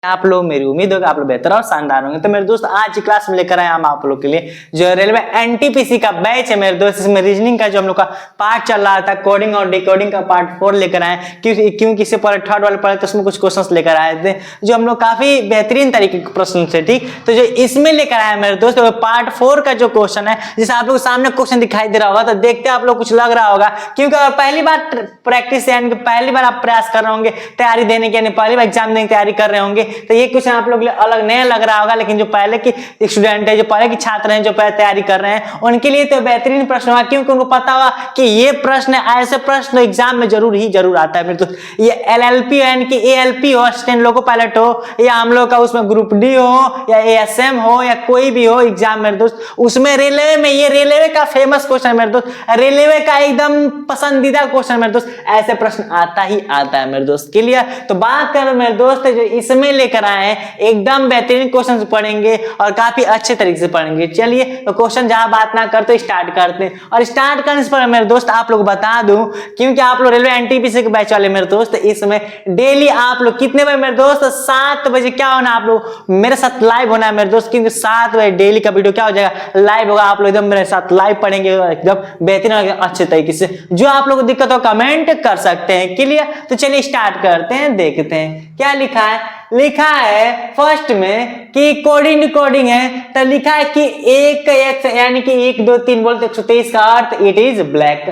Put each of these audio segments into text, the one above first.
आप लोग, मेरी उम्मीद होगा आप लोग बेहतर और शानदार होंगे। तो मेरे दोस्त आज की क्लास में लेकर आए हम आप लोग के लिए जो रेलवे एनटीपीसी का बैच है मेरे दोस्त। इसमें रीजनिंग का जो हम लोग का पार्ट चल रहा था, कोडिंग और डिकोडिंग का पार्ट 4 लेकर आए। क्योंकि इससे पहले थर्ड वाले पढ़े तो उसमें कुछ क्वेश्चंस लेकर आए थे जो हम लोग काफी बेहतरीन तरीके के प्रश्न थे, ठीक। तो जो इसमें लेकर आए मेरे दोस्त तो पार्ट 4 का जो क्वेश्चन है, जैसे आप लोग सामने क्वेश्चन दिखाई दे रहा होगा तो देखते आप लोग कुछ लग रहा होगा, क्योंकि अगर पहली बार प्रैक्टिस यानी कि पहली बार आप प्रयास कर रहे होंगे तैयारी देने की, यानी पहली बार एग्जाम देने की तैयारी कर रहे होंगे तो ये क्वेश्चन आप लोग के लिए अलग नया लग रहा होगा। लेकिन जो पहले की स्टूडेंट है, जो पहले के छात्र हैं, जो पहले तैयारी कर रहे हैं, उनके लिए तो बेहतरीन प्रश्न होगा, क्योंकि उनको पता होगा कि ये प्रश्न ऐसे प्रश्न एग्जाम में जरूर आता है। तो ये एलएलपी यानी कि एएलपी हो, असिस्टेंट लोको पायलट हो, या हम लोग का उसमें ग्रुप डी हो या एएसएम हो या कोई भी हो एग्जाम मेरे दोस्त, उसमें रेलवे में ये रेलवे का फेमस क्वेश्चन मेरे दोस्त, रेलवे का एकदम पसंदीदा क्वेश्चन मेरे दोस्त, ऐसे प्रश्न आता ही आता है मेरे दोस्त। क्लियर? तो बात करो मेरे दोस्त जो इसमें लेकर आए हैं, एकदम बेहतरीन क्वेश्चन पढ़ेंगे और काफी अच्छे तरीके से पढ़ेंगे। चलिए तो क्वेश्चन जहां बात ना करते स्टार्ट करते हैं। और स्टार्ट करने से पहले मेरे दोस्त आप लोग बता दूं, क्योंकि आप लोग रेलवे एनटीपीसी के बैच वाले मेरे दोस्त, इसमें डेली आप लोग कितने बजे मेरे दोस्त 7 बजे क्या होना, आप लोग मेरे साथ लाइव होना है मेरे दोस्त, क्योंकि 7 बजे डेली का वीडियो क्या हो जाएगा, लाइव होगा। आप लोग एकदम मेरे साथ लाइव पढ़ेंगे एकदम बेहतरीन अच्छे तरीके से। जो आप लोग को दिक्कत हो कमेंट कर सकते हैं। क्लियर? तो चलिए स्टार्ट करते हैं, देखते हैं क्या लिखा है। लिखा है फर्स्ट में कि कोडिंग है, तो लिखा है कि एक यानी कि 1 2 3 बोलते 123 का अर्थ इट इज ब्लैक,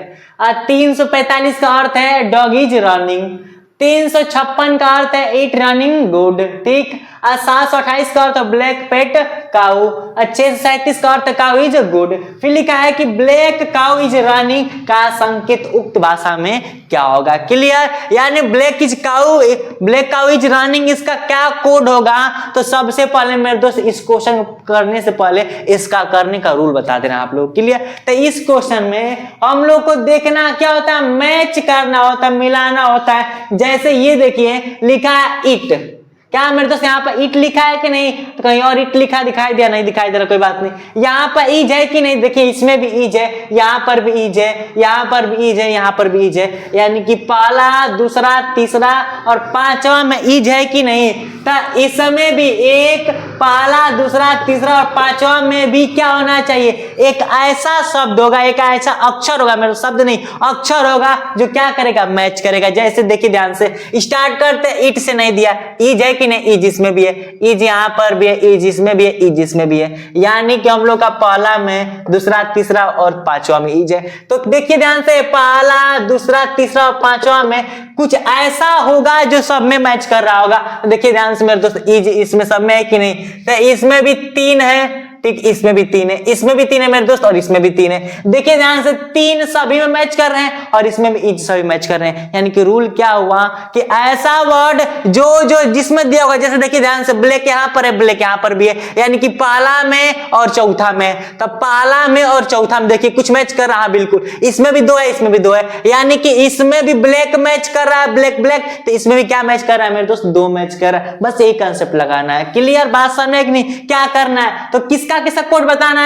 345 का अर्थ है डॉग इज रनिंग, 356 का अर्थ है इट रनिंग गुड, ठीक। 728 का अर्थ ब्लैक पेट काऊ, 637 का अर्थ काऊ इज गुड। फिर लिखा है कि ब्लैक काऊ इज रनिंग का संकेत उक्त भाषा में क्या होगा। क्लियर? यानी ब्लैक काऊ इज रनिंग, इसका क्या कोड होगा। तो सबसे पहले मेरे दोस्त इस क्वेश्चन करने से पहले इसका करने का रूल बता देना आप लोग। क्लियर? तो इस क्वेश्चन में हम लोग को देखना क्या होता है, मैच करना होता है, मिलाना होता है। जैसे ये देखिए लिखा है इट, क्या मेरे दोस्त यहाँ पर इट लिखा है कि नहीं, तो कहीं और इट लिखा दिखाई दिया, नहीं दिखाई दे रहा, कोई बात नहीं। यहाँ पर ईज है कि नहीं, देखिए इसमें भी ईज है, यहाँ पर भी ईज है, यहाँ पर भी ईज है, यहाँ पर भी ईज है, यानी कि पहला दूसरा तीसरा और पांचवा में ईज है कि नहीं। तो इसमें भी एक पहला दूसरा तीसरा और पांचवा में भी क्या होना चाहिए, एक ऐसा शब्द होगा, एक ऐसा अक्षर होगा, मेरा शब्द नहीं अक्षर होगा, जो क्या करेगा, मैच करेगा। जैसे देखिए ध्यान से स्टार्ट करते, इट से नहीं दिया, ईज है कि नहीं, ईज इसमें भी है, ईज यहाँ पर भी है, ईज इसमें भी है, ईज इसमें भी है, यानी कि हम लोग का पहला में दूसरा तीसरा और पांचवा में ईज है। तो देखिए ध्यान से पहला दूसरा तीसरा और पांचवा में कुछ ऐसा होगा जो सब में मैच कर रहा होगा। देखिए ध्यान से मेरे दोस्त ईज इसमें सब में है कि नहीं, तो इसमें भी 3 है, ठीक, इसमें भी 3 है, इसमें भी 3 है मेरे दोस्त और इसमें भी 3 है। देखिए ध्यान से 3 सभी में मैच कर रहे हैं और इसमें भी ईज सभी मैच कर रहे हैं। यानी कि रूल क्या हुआ कि ऐसा वर्ड जो जिसमें दिया होगा, जैसे देखिए ध्यान से ब्लैक यहाँ पर है, ब्लैक यहाँ पर भी है, यानी कि पहला में और चौथा में, तब पहला में और चौथा में देखिए कुछ मैच कर रहा है, बिल्कुल। इसमें भी 2 है, इसमें भी 2 है, यानी कि इसमें भी ब्लैक मैच कर रहा है, ब्लैक, तो इसमें भी क्या मैच कर रहा है मेरे दोस्त, 2 मैच कर रहा है। बस यही कंसेप्ट लगाना है। क्लियर बात समझ में कि नहीं, क्या करना है, तो किसका कोड बताना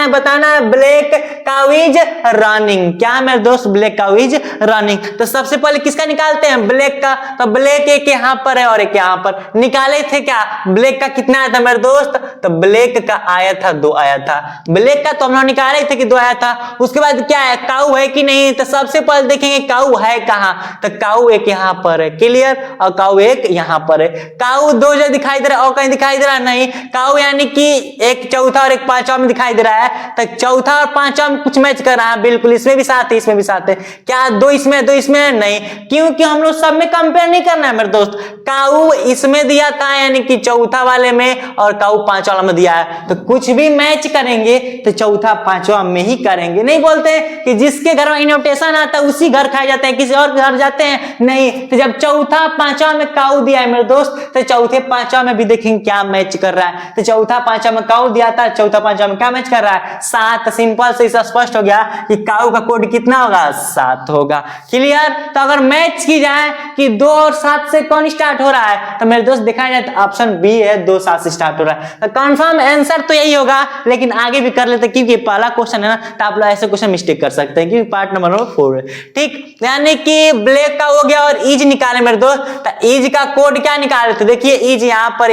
है ब्लैक काऊ इज रनिंग। क्या मेरे दोस्त, ब्लैक काऊ इज रनिंग। तो सबसे पहले किसका निकालते हैं, ब्लैक का। तो ब्लैक एक यहाँ पर है और एक यहाँ पर, निकाले थे क्या, ब्लैक का कितना आया था मेरे दोस्त, तो ब्लैक का आया था 2 आया था, ब्लैक का तो हम लोग निकाले थे कि 2 आया था। उसके बाद क्या है, काऊ है कि नहीं, तो सबसे पहले देखेंगे काऊ है कहाँ, तो काऊ एक यहाँ पर है। क्लियर? और काऊ एक यहाँ पर है, काऊ 2 जो दिखाई दे रहा है और कहीं दिखाई दे रहा नहीं, काऊ यानी कि एक चौथा और एक पांचवा में दिखाई दे रहा है, तो चौथा और पांचवा में कुछ मैच कर रहा है, बिल्कुल। इसमें भी 7 है, इसमें भी 7 है, क्या 2 इसमें 2 इसमें नहीं, क्योंकि हम लोग सब में कंपेयर नहीं करना है मेरे दोस्त। काऊ इसमें दिया था यानी कि चौथा वाले में और काऊ पांचवा वाला में दिया है, तो कुछ भी मैच करेंगे तो चौथा पांचवा में ही करेंगे। नहीं बोलते कि जिसके घर में इनविटेशन आता है उसी घर खाए जाते हैं, किसी और घर जाते हैं नहीं। तो जब चौथा पांचवा में काऊ दिया है मेरे दोस्त, तो चौथे पांचवा में भी देखेंगे क्या मैच कर रहा है। तो चौथा पांचवा में काऊ दिया था, चौथा 5 में क्या मैच कर रहा है 7। सिंपल से इससे स्पष्ट हो गया कि काऊ का कोड कितना होगा 7 होगा। क्लियर। तो अगर मैच की जाए कि 2 और 7 से कौन स्टार्ट हो रहा है तो मेरे दोस्त देखा जाए तो ऑप्शन बी है 2 7 से स्टार्ट हो रहा है। तो कंफर्म आंसर तो यही होगा, लेकिन आगे भी कर लेते क्योंकि पहला क्वेश्चन है ना, तो आप लोग ऐसे क्वेश्चन मिस्टेक कर सकते हैं क्योंकि पार्ट नंबर 4 है। ठीक, यानी कि ब्लैक का हो गया और ईज निकाले मेरे दोस्त। तो ईज का कोड क्या निकाले तो देखिए ईज यहाँ पर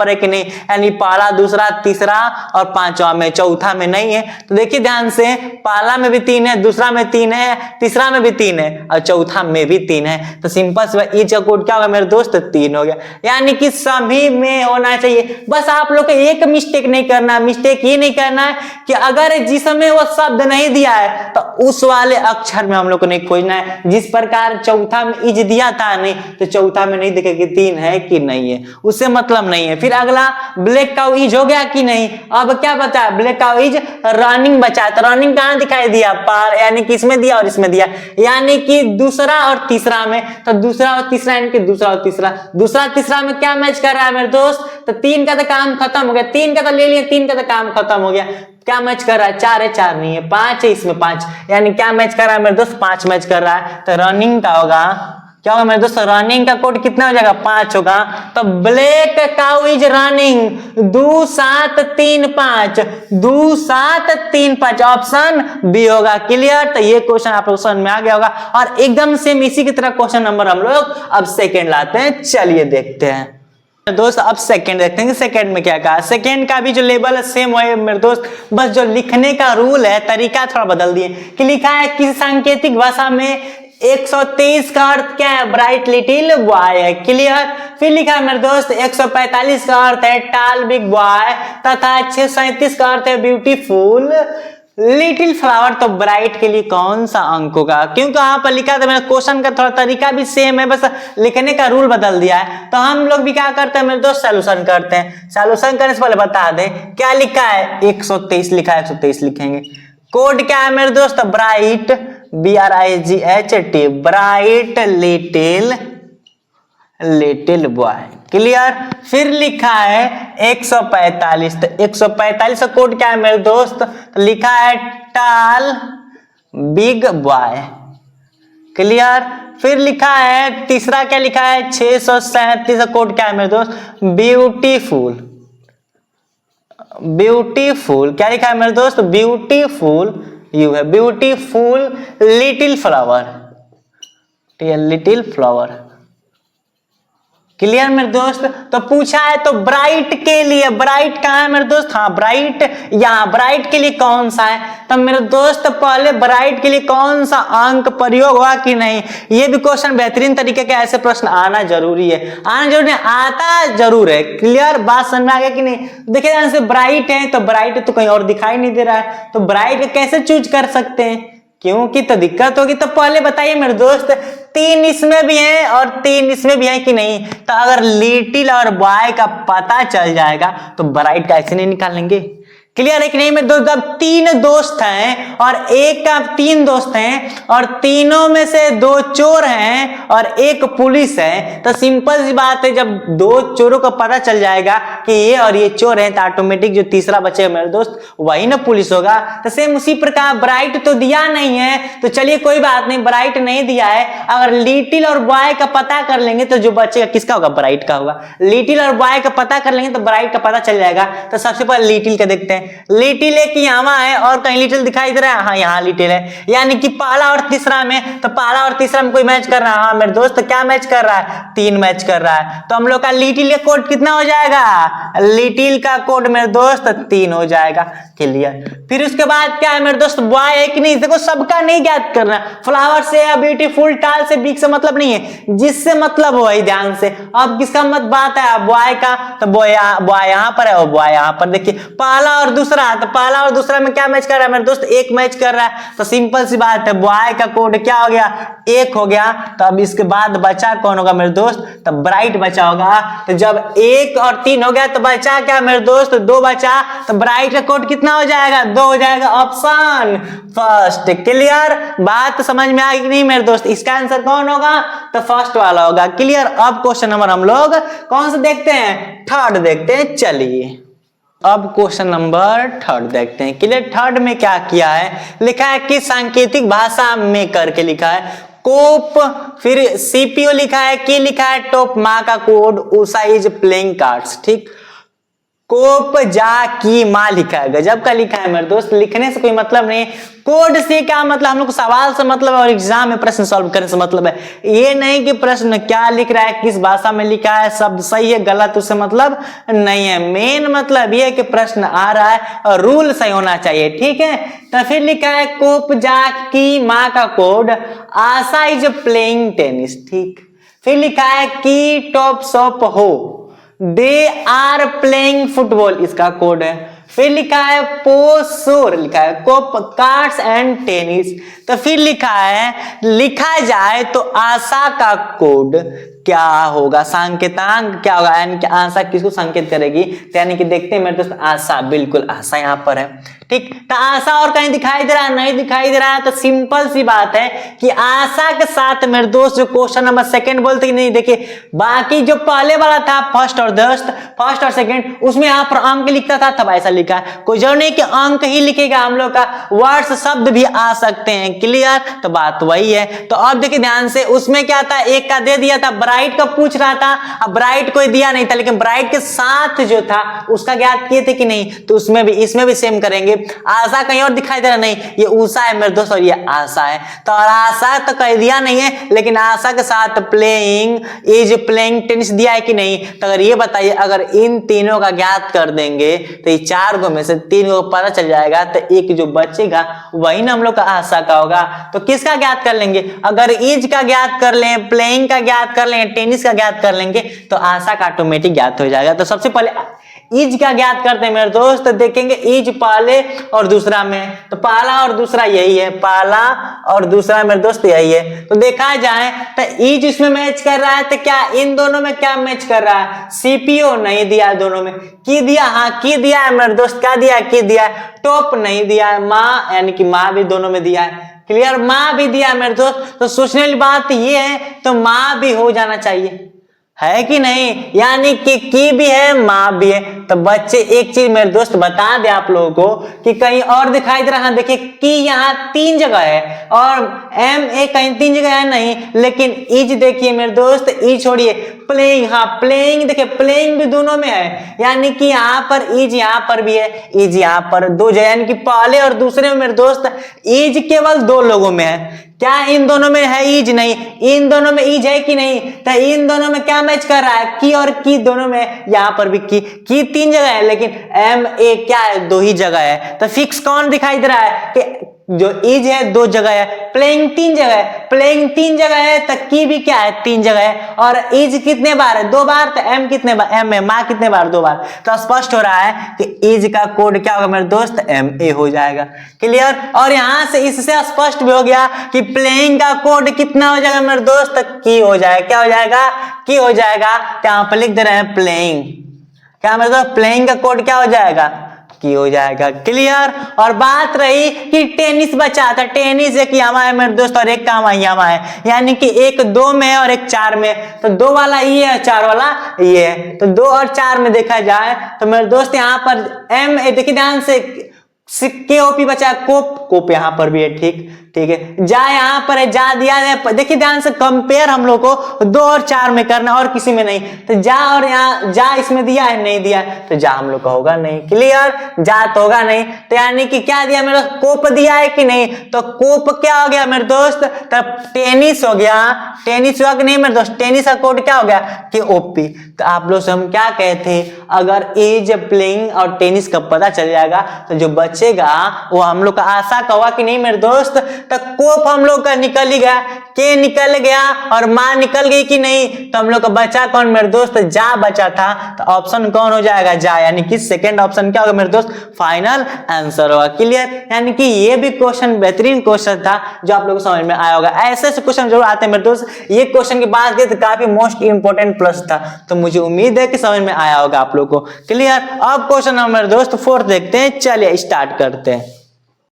है कि नहीं, यानी पहला दूसरा तीसरा और पांचवा में, चौथा में नहीं है। तो देखिए ध्यान से, पहला में भी 3 है, दूसरा में 3 है, तीसरा में भी 3 है और चौथा में भी 3 है। तो सिंपल से ईज का कोड क्या होगा मेरे दोस्त 3 हो गया। यानी कि सभी में होना चाहिए। बस आप लोग को एक मिस्टेक नहीं करना, मिस्टेक ये नहीं करना है कि अगर जिसमें वो शब्द नहीं दिया है तो उस वाले अक्षर में हम लोग को नहीं खोजना है। जिस प्रकार चौथा में इज दिया था नहीं, तो चौथा में नहीं देखे कि 3 है कि नहीं है, उससे मतलब नहीं है। फिर अगला ब्लैक काउ इज हो गया कि नहीं। अब क्या बता है ब्लैक काउ इज रनिंग बचा, तो रनिंग कहां दिखाई दिया पार, यानी कि इसमें दिया और इसमें दिया, यानी कि दूसरा और तीसरा में। तो दूसरा और तीसरा यानी कि दूसरा और तीसरा, दूसरा तीसरा में क्या मैच कर रहा है मेरे दोस्त, तो 3 का तो काम खत्म हो गया, 3 का तो ले लिया, 3 का तो काम खत्म हो गया। क्या मैच कर रहा है 4 है, 4 नहीं है, 5 है, इसमें 5, यानी क्या मैच कर रहा है मेरे दोस्त 5 मैच कर रहा है। तो रनिंग का होगा क्या होगा मेरे दोस्त, रनिंग का कोड कितना हो जाएगा 5 होगा। तो black cow is running 2 7 3 5, 2 7 3 5 option B होगा। क्लियर। तो ये क्वेश्चन आप लोग समझ में आ गया होगा। और एकदम सेम इसी की तरह क्वेश्चन नंबर हम लोग अब सेकेंड लाते हैं, चलिए देखते हैं दोस्त। अब सेकंड देखते हैं कि सेकंड में क्या कहा। सेकंड का भी जो लेवल है सेम है मेरे दोस्त, बस जो लिखने का रूल है तरीका थोड़ा बदल दिए कि लिखा है किसी सांकेतिक भाषा में 123 का अर्थ क्या है ब्राइट लिटिल बॉय है। क्लियर। फिर लिखा है मेरे दोस्त 145 का अर्थ है टाल बिग बॉय तथा 637 का अर्थ है ब्यूटीफुल लिटिल फ्लावर। तो ब्राइट के लिए कौन सा अंक होगा, क्योंकि यहाँ पर लिखा था मेरा क्वेश्चन का थोड़ा तरीका भी सेम है, बस लिखने का रूल बदल दिया है। तो हम लोग भी क्या करते हैं मेरे दोस्त सॉल्यूशन करते हैं। सॉल्यूशन करने से पहले बता दें क्या लिखा है 123 लिखा है, 123 लिखेंगे। कोड क्या है मेरे दोस्त bright BRIGHT bright little boy. Clear. फिर लिखा है 145, तो 145 का कोड क्या है मेरे दोस्त, तो लिखा है टाल बिग बॉय। क्लियर। फिर लिखा है तीसरा क्या लिखा है 637 का कोड क्या है मेरे दोस्त ब्यूटीफुल। ब्यूटीफुल क्या लिखा है मेरे दोस्त ब्यूटीफुल यू है, beautiful little flower, little flower. Clear मेरे दोस्त। तो पूछा है तो ब्राइट के लिए, ब्राइट कहाँ है मेरे दोस्त, हाँ ब्राइट यहाँ, ब्राइट के लिए कौन सा है। तो मेरे दोस्त पहले ब्राइट के लिए कौन सा अंक प्रयोग हुआ कि नहीं, ये भी क्वेश्चन बेहतरीन तरीके के ऐसे प्रश्न आना जरूरी है, आना जरूरी है, आता जरूर है। क्लियर। बात समझ में आ गया कि नहीं। देखिए ध्यान से, ब्राइट है तो ब्राइट तो कहीं और दिखाई नहीं दे रहा है, तो ब्राइट कैसे चूज कर सकते हैं, क्योंकि तो दिक्कत होगी। तो पहले बताइए मेरे दोस्त 3 इसमें भी है और 3 इसमें भी है कि नहीं। तो अगर लिटिल और बॉय का पता चल जाएगा तो ब्राइट का ऐसे नहीं निकालेंगे। क्लियर है कि नहीं मेरे दोस्त। जब 3 दोस्त हैं और एक का 3 दोस्त हैं और तीनों में से 2 चोर हैं और 1 पुलिस है, तो सिंपल सी बात है जब 2 चोरों को पता चल जाएगा कि ये और ये चोर हैं, तो ऑटोमेटिक जो तीसरा बचेगा मेरे दोस्त वही ना पुलिस होगा। तो सेम उसी प्रकार ब्राइट तो दिया नहीं है, तो चलिए कोई बात नहीं, ब्राइट नहीं दिया है। अगर लिटिल और बॉय का पता कर लेंगे तो जो बचेगा किसका होगा, ब्राइट का होगा। लिटिल और बॉय का पता कर लेंगे तो ब्राइट का पता चल जाएगा। तो सबसे पहले लिटिल का देखते हैं। लिटिल एक यहाँ है और कहीं लिटिल दिखाई दे रहा है, हाँ यहाँ लिटिल है, यानी कि पहला और तीसरा में, तो पहला और तीसरा में कोई मैच कर रहा है, हाँ मेरे दोस्त क्या मैच कर रहा है 3 मैच कर रहा है। तो हम लोग का लिटिल का कोड कितना हो जाएगा, लिटिल का कोड मेरे दोस्त 3 हो जाएगा। क्लियर। फिर उसके बाद क्या है मेरे दोस्त बॉय है कि नहीं, देखो सबका नहीं ज्ञात करना, फ्लावर से या ब्यूटीफुल टाल से बिग से मतलब नहीं है, जिससे मतलब हो ध्यान से। अब किसका मत बात है बॉय का, तो बॉय यहाँ पर है और बॉय यहाँ पर। देखिए पहला और दूसरा, तो पहला और दूसरा में क्या मैच कर रहा है मेरे दोस्त 1 मैच कर रहा है। तो सिंपल सी बात है बॉय का कोड क्या हो गया 1 हो गया। तो अब इसके बाद बचा कौन होगा मेरे दोस्त, तो ब्राइट बचा होगा। तो जब 1 और 3 हो गया तो बचा क्या मेरे दोस्त 2 बचा, तो ब्राइट का कोड कितना हो जाएगा 2 हो जाएगा, ऑप्शन फर्स्ट। क्लियर। बात समझ में आ गई नहीं मेरे दोस्त, इसका आंसर कौन होगा, तो फर्स्ट वाला होगा। क्लियर। अब क्वेश्चन नंबर हम लोग कौन सा देखते हैं, 3rd देखते हैं। चलिए अब क्वेश्चन नंबर 3 देखते हैं। क्लियर, 3 में क्या किया है, लिखा है कि सांकेतिक भाषा में करके लिखा है कोप, फिर सीपीओ लिखा है, की लिखा है टॉप, माँ का code, Usha is playing cards. ठीक, कोप जा की माँ लिखा है, गजब का लिखा है मेरे दोस्त। लिखने से कोई मतलब नहीं, कोड से क्या मतलब, हम लोग को सवाल से मतलब है और एग्जाम में प्रश्न सॉल्व करने से मतलब है। ये नहीं कि प्रश्न क्या लिख रहा है, किस भाषा में लिखा है, शब्द सही है गलत, उससे मतलब नहीं है। मेन मतलब ये है कि प्रश्न आ रहा है और रूल सही होना चाहिए। ठीक है, तो फिर लिखा है कोप जा की माँ का code, Asha is playing tennis. ठीक, फिर लिखा है की टॉप शॉप हो, दे आर प्लेइंग फुटबॉल, इसका कोड है। फिर लिखा है पोसोर, लिखा है कोप कार्ड्स एंड टेनिस। तो फिर लिखा है, लिखा जाए तो आशा का कोड क्या होगा, संकेतांक क्या होगा, यानी कि आशा किसको संकेत करेगी, तो यानी कि देखते हैं मेरे दोस्त, आशा, बिल्कुल आशा यहाँ पर है। ठीक, तो आशा और कहीं दिखाई दे रहा है, नहीं दिखाई दे रहा है, तो सिंपल सी बात है कि आशा के साथ मेरे दोस्त जो क्वेश्चन नंबर 2 बोलते कि नहीं, देखिए बाकी जो पहले वाला था फर्स्ट और सेकंड, उसमें यहाँ पर अंक लिखता था, तब ऐसा लिखा है। कोई जरूर नहीं कि अंक ही लिखेगा, हम लोग का वर्ड्स शब्द भी आ सकते हैं। क्लियर, तो बात वही है। तो अब देखिए ध्यान से, उसमें क्या था, एक का दे दिया था, ब्राइट का पूछ रहा था, अब ब्राइट कोई दिया नहीं था, लेकिन ब्राइट के साथ जो था उसका ज्ञात किए थे कि नहीं, तो उसमें भी इसमें भी सेम करेंगे। आशा कहीं और दिखाई दे रहा नहीं, ये उषा है मेरे दोस्त और ये आशा है। तो और आशा तो कह दिया नहीं है, लेकिन आशा के साथ प्लेइंग इज प्लेइंग टेनिस दिया है कि नहीं। तो अगर ये बताइए, अगर इन तीनों का ज्ञात कर देंगे तो ये 4 को में से 3 को पता चल जाएगा, तो एक जो बचेगा वही ना हम लोग का आशा का होगा। तो किसका ज्ञात कर लेंगे, अगर इज का ज्ञात कर लें, प्लेइंग का ज्ञात कर लें, टेनिस का ज्ञात कर लेंगे, तो आशा का ऑटोमेटिक ज्ञात हो जाएगा। तो सबसे पहले इज का ज्ञात करते हैं मेरे दोस्त, तो देखेंगे इज पहले और दूसरा में, तो पहला और दूसरा यही है, पहला और दूसरा मेरे दोस्त यही है। तो देखा जाए तो इज इसमें मैच कर रहा है, तो क्या इन दोनों में क्या मैच कर रहा है, सीपीओ नहीं दिया है दोनों में, की दिया, हाँ की दिया है मेरे दोस्त, क्या दिया, की दिया है, टॉप नहीं दिया है, माँ यानी कि माँ भी दोनों में दिया है। क्लियर, माँ भी दिया है मेरे दोस्त, तो सोचने वाली बात ये है, तो माँ भी हो जाना चाहिए, है कि नहीं, यानी कि की भी है, माँ भी है। तो बच्चे एक चीज मेरे दोस्त बता दे आप लोगों को कि कहीं और दिखाई दे रहा है, देखिए की यहाँ 3 जगह है और एम ए कहीं 3 जगह है नहीं, लेकिन इज देखिए मेरे दोस्त, इज छोड़िए, प्लेइंग, हाँ प्लेइंग देखिए, प्लेइंग भी दोनों में है, यानी कि यहाँ पर इज, यहाँ पर भी है इज, यहाँ पर 2 जगह, यानी कि पहले और दूसरे में मेरे दोस्त इज केवल 2 लोगों में है। क्या इन दोनों में है इज, नहीं, इन दोनों में इज है कि नहीं, तो इन दोनों में क्या मैच कर रहा है, की और की दोनों में, यहाँ पर भी की 3 जगह है, लेकिन एम ए क्या है, 2 ही जगह है। तो फिक्स कौन दिखाई दे रहा है कि जो इज है 2 जगह है, प्लेइंग 3 जगह है, प्लेइंग 3 जगह है, तो की भी क्या है 3 जगह है, और इज कितने बार है, 2 बार, तो एम कितने बार, एम है, माँ कितने बार, 2 बार। तो स्पष्ट हो रहा है कि इज का कोड क्या होगा मेरे दोस्त, एम ए हो जाएगा। क्लियर, और यहां से इससे स्पष्ट भी हो गया कि प्लेइंग का कोड कितना हो जाएगा मेरे दोस्त, की हो जाएगा, क्या हो जाएगा, की हो जाएगा। तो यहाँ पर लिख दे रहे हैं प्लेइंग, क्या मेरे दोस्त, प्लेइंग का कोड क्या हो जाएगा, की हो जाएगा। क्लियर, और बात रही कि टेनिस बचा था, टेनिस एक यहाँ है मेरे दोस्त और एक काम यहाँ है, यानी कि एक 2 में है और एक 4 में, तो 2 वाला ये है, 4 वाला ये है, तो 2 और 4 में देखा जाए तो मेरे दोस्त यहाँ पर एम, देखिए ध्यान से, के ओपी बचा, कोप यहाँ पर भी है। ठीक है, जा यहाँ पर है, जा दिया है, देखिए ध्यान से, कंपेयर हम लोग को 2 और 4 में करना और किसी में नहीं, तो जा और यहाँ जा इसमें दिया है, नहीं दिया है, तो जा हम लोग का होगा नहीं। क्लियर, जा तो होगा नहीं, तो यानी कि क्या दिया मेरे दोस्त, कोप दिया है कि नहीं, तो कोप क्या हो गया मेरे दोस्त, तब टेनिस हो गया, टेनिस हुआ कि नहीं मेरे दोस्त, टेनिस का कोड क्या हो गया, कि ओपी। तो आप लोग से हम क्या कहते, अगर इज प्लेइंग और टेनिस का पता चल जाएगा तो जो बचेगा वो हम लोग का आशा का हुआ कि नहीं मेरे दोस्त, तो कोप हम लोग का निकल ही गया, के निकल गया और माँ निकल गई कि नहीं, तो हम लोग का बचा कौन मेरे दोस्त, जा बचा था, तो ऑप्शन कौन हो जाएगा, जा, यानी कि सेकंड ऑप्शन क्या होगा मेरे दोस्त, फाइनल आंसर होगा। क्लियर, यानी कि ये भी क्वेश्चन बेहतरीन क्वेश्चन था जो आप लोगों को समझ में आया होगा। ऐसे क्वेश्चन जरूर आते हैं मेरे दोस्त, ये क्वेश्चन की बात करें तो काफी मोस्ट इंपोर्टेंट प्रश्न था, तो मुझे उम्मीद है कि समझ में आया होगा आप लोग को। क्लियर, अब क्वेश्चन नंबर दोस्त 4 देखते हैं, चलिए स्टार्ट करते हैं।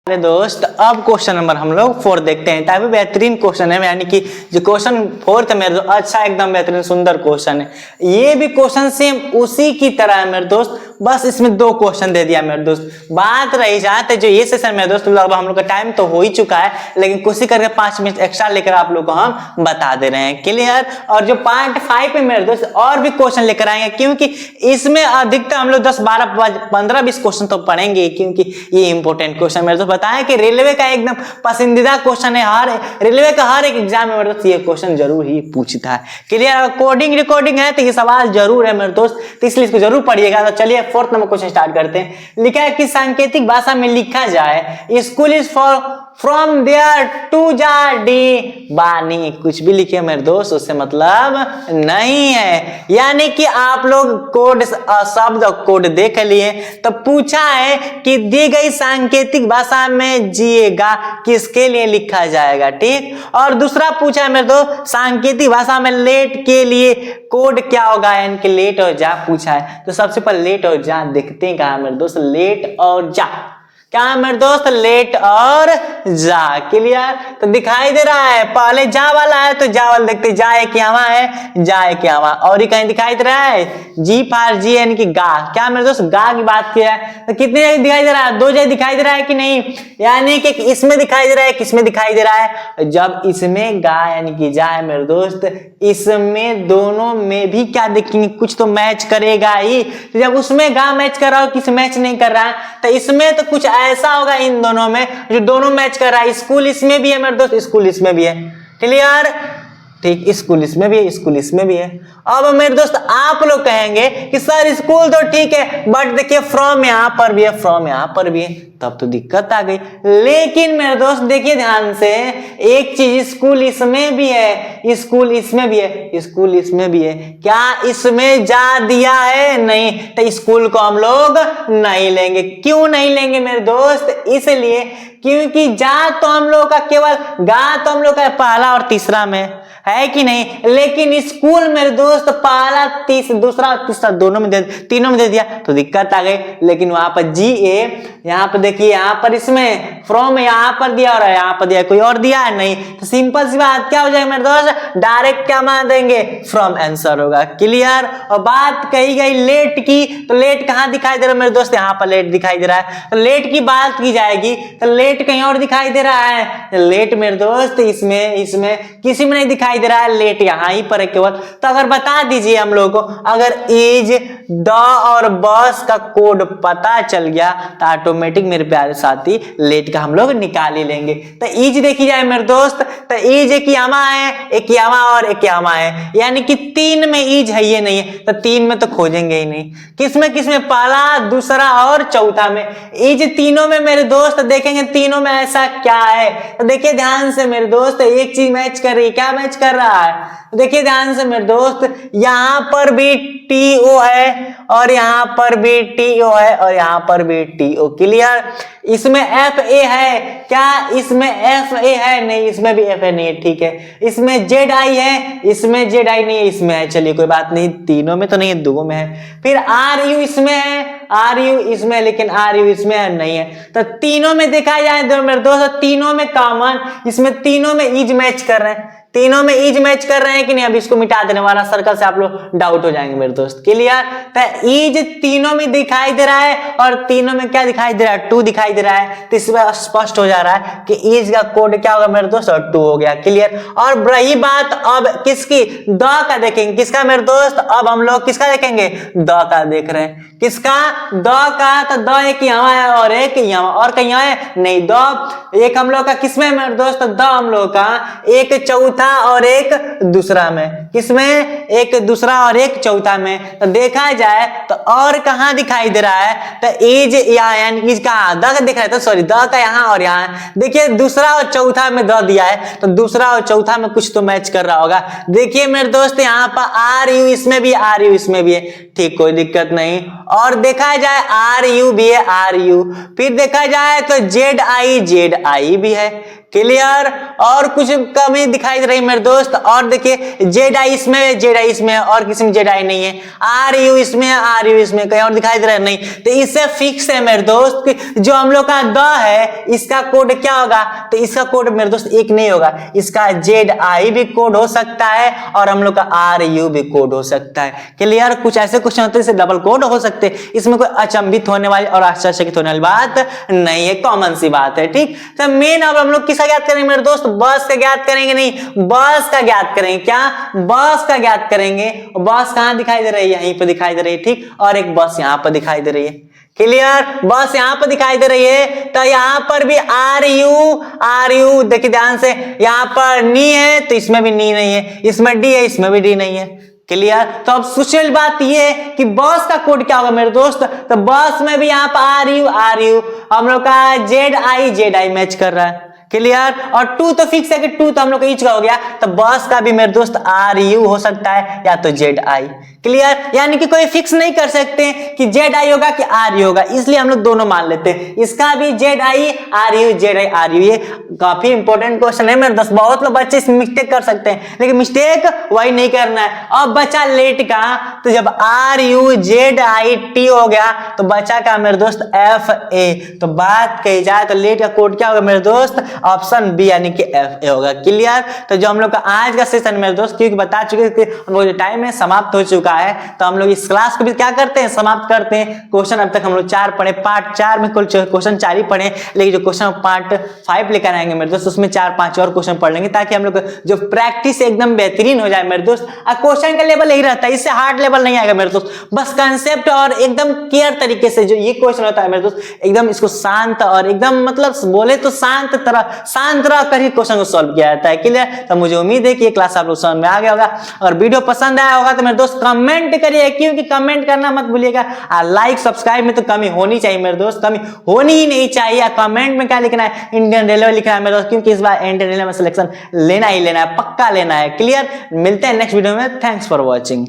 दोस्त अब क्वेश्चन नंबर हम लोग 4 देखते हैं, काफी बेहतरीन क्वेश्चन है, यानी कि जो क्वेश्चन 4 था मेरे दोस्त, अच्छा एकदम बेहतरीन सुंदर क्वेश्चन है। ये भी क्वेश्चन सेम उसी की तरह है मेरे दोस्त, बस इसमें 2 क्वेश्चन दे दिया मेरे दोस्त। बात रही जाते जो ये सेशन मेरे दोस्त लगभग हम लोग का टाइम तो हो ही चुका है, लेकिन कोशिश करके 5 मिनट एक्स्ट्रा लेकर आप लोग को हम बता दे रहे हैं, क्लियर। और जो पार्ट 5 में मेरे दोस्त और भी क्वेश्चन लेकर आएंगे, क्योंकि इसमें अधिकतर हम लोग 10 12 15 20 क्वेश्चन तो पढ़ेंगे, क्योंकि ये इंपॉर्टेंट क्वेश्चन मेरे दोस्त बताया कि रेलवे का एकदम पसंदीदा क्वेश्चन है। हर रेलवे का हर एक एग्जाम में मेरे दोस्त ये क्वेश्चन जरूर ही पूछता है, क्लियर। कोडिंग रिकॉर्डिंग है तो ये सवाल जरूर है मेरे दोस्त, तो इसलिए इसको जरूर पढ़िएगा। तो चलिए 4th नंबर क्वेश्चन स्टार्ट करते हैं। लिखा है कि सांकेतिक भाषा में लिखा जाए school is far from there to जाडी बानी, कुछ भी लिखे मेरे दोस्त उससे मतलब नहीं है। यानी कि आप लोग कोड शब्द कोड देख लिए, तो पूछा है कि दी गई सांकेतिक भाषा में जिएगा किसके लिए लिखा जाएगा, ठीक। और दूसरा पूछा है मेरे दोस्त सांकेतिक भाषा में लेट के लिए कोड क्या होगा, यानी कि लेट और जा पूछा है। तो सबसे पहले लेट और जा देखते हैं कहा मेरे दोस्त, लेट और जा क्या है मेरे दोस्त, लेट और जा, क्लियर। तो दिखाई दे रहा है पहले जा वाला है तो जा वाला देखते, जा एक यहाँ है, जा एक यहाँ, और ही कहीं दिखाई दे रहा है जी फार जी यानी कि गा, क्या मेरे दोस्त गा की बात किया है। तो कितने जगह दिखाई दे रहा है, 2 जगह दिखाई दे रहा है कि नहीं, यानी कि इसमें दिखाई दे रहा है, किसमें दिखाई दे रहा है, जब इसमें गा यानी कि जा है मेरे दोस्त, इसमें दोनों में भी क्या देखेंगे, कुछ तो मैच करेगा ही। तो जब उसमें गा मैच कर रहा हो, किस मैच नहीं कर रहा है, तो इसमें तो कुछ ऐसा होगा इन दोनों में जो दोनों मैच कर रहा है। स्कूल इसमें भी है मेरे दोस्त, स्कूल इसमें भी है, क्लियर, ठीक। स्कूल इसमें भी है, स्कूल इसमें भी है। अब मेरे दोस्त आप लोग कहेंगे कि सर स्कूल तो ठीक है, बट देखिए फ्रॉम यहाँ पर भी है, फ्रॉम यहाँ पर भी है, तब तो दिक्कत आ गई। लेकिन मेरे दोस्त देखिए ध्यान से एक चीज, स्कूल इसमें भी है, स्कूल इसमें भी है, स्कूल इसमें भी है, क्या इसमें जा दिया है, नहीं, तो स्कूल को हम लोग नहीं लेंगे। क्यों नहीं लेंगे मेरे दोस्त, इसलिए क्योंकि जा तो हम लोग का केवल, गा तो हम लोग का पहला और तीसरा में है कि नहीं, लेकिन स्कूल मेरे दोस्त पहला दूसरा और तीसरा दोनों में तीनों में दे दिया, तो दिक्कत आ गई। लेकिन वहां पर जी ए, यहाँ पर देखिए यहाँ पर इसमें फ्रॉम यहाँ पर दिया और यहाँ पर दिया, कोई और दिया है नहीं, तो सिंपल सी बात क्या हो जाएगा मेरे दोस्त, डायरेक्ट क्या मान देंगे, फ्रॉम आंसर होगा, क्लियर। और बात कही गई लेट की, तो लेट कहाँ दिखाई दे रहा है मेरे दोस्त, यहाँ पर लेट दिखाई दे रहा है। तो लेट की बात की जाएगी तो लेट कहीं और दिखाई दे रहा है, लेट मेरे दोस्त इसमें किसी में नहीं दिखाई दे रहा है, लेट यहाँ ही पर है केवल। तो अगर बता दीजिए हम लोग को, अगर इज द और बस का कोड पता चल गया तो ऑटोमेटिक मेरे प्यारे साथी लेट का हम लोग निकाल ही लेंगे। तो इज देखी जाए मेरे दोस्त, तो इज एक यामा है, एक यामा और एक यामा है, यानी कि 3 में इज है, ये नहीं है, तो 3 में तो खोजेंगे ही नहीं। किसमें किसमें, पहला दूसरा और चौथा में, इज तीनों में मेरे दोस्त देखेंगे, तीनों में ऐसा क्या है। तो देखिए ध्यान से मेरे दोस्त, एक चीज मैच कर रही है, क्या मैच कर रहा है, देखिए ध्यान से मेरे दोस्त, यहां पर भी टीओ है और यहां पर भी टीओ है और यहां पर भी टीओ, क्लियर। इसमें एफ ए है क्या, इसमें एफ ए है नहीं, इसमें भी एफ ए नहीं है, ठीक है। इसमें जेड आई है, इसमें जेड आई नहीं है, इसमें है, चलिए कोई बात नहीं, तीनों में तो नहीं है, 2 में है। फिर आर यू इसमें है, आर यू इसमें, लेकिन आर यू इसमें है नहीं है। तो तीनों में देखा जाए तो मेरे दोस्त, तीनों में कॉमन, इसमें तीनों में इज मैच कर रहे हैं, तीनों में इज मैच कर रहे हैं कि नहीं। अब इसको मिटा देने वाला सर्कल से आप लोग डाउट हो जाएंगे मेरे दोस्त, क्लियर। तो इज तीनों में दिखाई दे रहा है और तीनों में क्या दिखाई दे रहा है, 2 दिखाई दे रहा है। तो इसमें स्पष्ट हो जा रहा है कि इज का कोड क्या होगा मेरे दोस्त, और 2 हो गया, क्लियर। और रही बात अब किसकी, द का देखेंगे, किसका मेरे दोस्त, अब हम लोग किसका देखेंगे, द का देख रहे हैं, किसका, द का। तो द एक यहाँ है और एक यहाँ, और कहीं है नहीं, द एक हम लोग का किसमें मेरे दोस्त, द हम लोग का एक चौथा और एक दूसरा में, किसमें, एक दूसरा और एक चौथा में। तो देखा जाए तो और कहां दिखाई दे रहा है, तो इज यानी इज का द दिख रहा है, तो सॉरी द का यहाँ और यहाँ, देखिए दूसरा और चौथा में द दिया है, तो दूसरा और चौथा में कुछ तो मैच कर रहा होगा। देखिए मेरे दोस्त यहाँ पर आर यू इसमें भी, आर यू इसमें भी है, ठीक, कोई दिक्कत नहीं। और देखा जाए आर यू भी है, आर यू, फिर देखा जाए तो जेड आई भी है, क्लियर। और कुछ कमी दिखाई दे रहा रही मेरे दोस्त। और देखिए जेड आई इसमें, जेड आई इसमें, और किसी में जेड आई नहीं है। आर यू इसमें, आर यू इसमें, कहीं और दिखाई दे रहा है नहीं। तो इससे फिक्स है मेरे दोस्त कि जो हम लोग का द है इसका कोड क्या होगा, तो इसका कोड मेरे दोस्त एक नहीं होगा, इसका जेड आई भी कोड हो सकता है और हम लोग का आर यू भी कोड हो सकता है। क्लियर? कुछ ऐसे क्वेश्चन होते हैं जैसे डबल कोड हो सकते हैं, इसमें कोई अचंभित होने वाली और आश्चर्यचकित होने वाली बात नहीं है, कॉमन सी बात है। ठीक, तो मेन अब हम लोग किसका ज्ञात करेंगे मेरे दोस्त? बस का ज्ञात करेंगे, नहीं बस का ज्ञात करेंगे। क्या? बस का ज्ञात करेंगे। बस कहां दिखाई दे रही है? यहीं पर दिखाई दे रही है। ठीक, और एक बस यहां पर दिखाई दे रही है। क्लियर? बस यहां पर दिखाई दे रही है, तो यहां पर भी आर यू देखिए ध्यान से, यहां पर नी है तो इसमें भी नी नहीं है, इसमें डी है इसमें भी डी नहीं है। क्लियर? तो अब सोशल बात ये है कि बस का कोड क्या होगा मेरे दोस्त? तो बस में भी यहाँ पर आर यू हम लोग का जेड आई मैच कर रहा है। क्लियर? और टू तो फिक्स है कि टू तो हम लोग का ईच का हो गया, तो बस का भी मेरे दोस्त आर यू हो सकता है या तो जेड आई। क्लियर? यानी कि कोई फिक्स नहीं कर सकते कि जेड आई होगा कि आर यू होगा, इसलिए हम लोग दोनों मान लेते हैं। इसका भी Z I R U, Z I R you, ये काफी इंपॉर्टेंट क्वेश्चन है मेरे दोस्त। बहुत लोग बच्चे इसमें मिस्टेक कर सकते हैं, लेकिन मिस्टेक वही नहीं करना है। अब बचा लेट का, तो जब R U Z I T हो गया तो बचा का मेरे दोस्त एफ ए। तो बात कही जाए तो लेट का कोड क्या होगा मेरे दोस्त? ऑप्शन बी यानी कि एफ ए होगा। क्लियर? तो जो हम लोग का आज का सेशन मेरे दोस्त, क्योंकि बता चुके कि हम लोग जो टाइम है समाप्त हो चुका है, तो हम लोग इस क्लास को भी क्या करते हैं? समाप्त करते हैं। क्वेश्चन अब तक हम लोग 4 पढ़े, पार्ट 4 में कुल क्वेश्चन 4 ही पढ़े, लेकिन जो क्वेश्चन पार्ट 5 लेकर आएंगे मेरे दोस्त, उसमें 4-5 और क्वेश्चन पढ़ लेंगे, ताकि हम लोग जो प्रैक्टिस एकदम बेहतरीन हो जाए मेरे दोस्त। क्वेश्चन का लेवल यही रहता है, इससे हार्ड लेवल नहीं आएगा मेरे दोस्त। बस कंसेप्ट और एकदम क्लियर तरीके से जो ये क्वेश्चन होता है मेरे दोस्त, एकदम इसको शांत और एकदम मतलब बोले तो शांत तरह कर ही क्वेश्चन को सॉल्व किया जाता है। क्लियर? तो मुझे उम्मीद है कि ये क्लास आप लोग समझ में आ गया होगा। और वीडियो पसंद आया होगा तो मेरे दोस्त कमेंट करिए, क्योंकि कमेंट करना मत भूलिएगा। लाइक सब्सक्राइब में तो कमी होनी चाहिए मेरे दोस्त, कमी होनी ही नहीं चाहिए। कमेंट में क्या लिखना है? इंडियन रेलवे लिखना है मेरे दोस्त, क्योंकि इस बार इंडियन रेलवे में सिलेक्शन लेना ही लेना है, पक्का लेना है। क्लियर? मिलते हैं नेक्स्ट वीडियो में। Thanks for watching.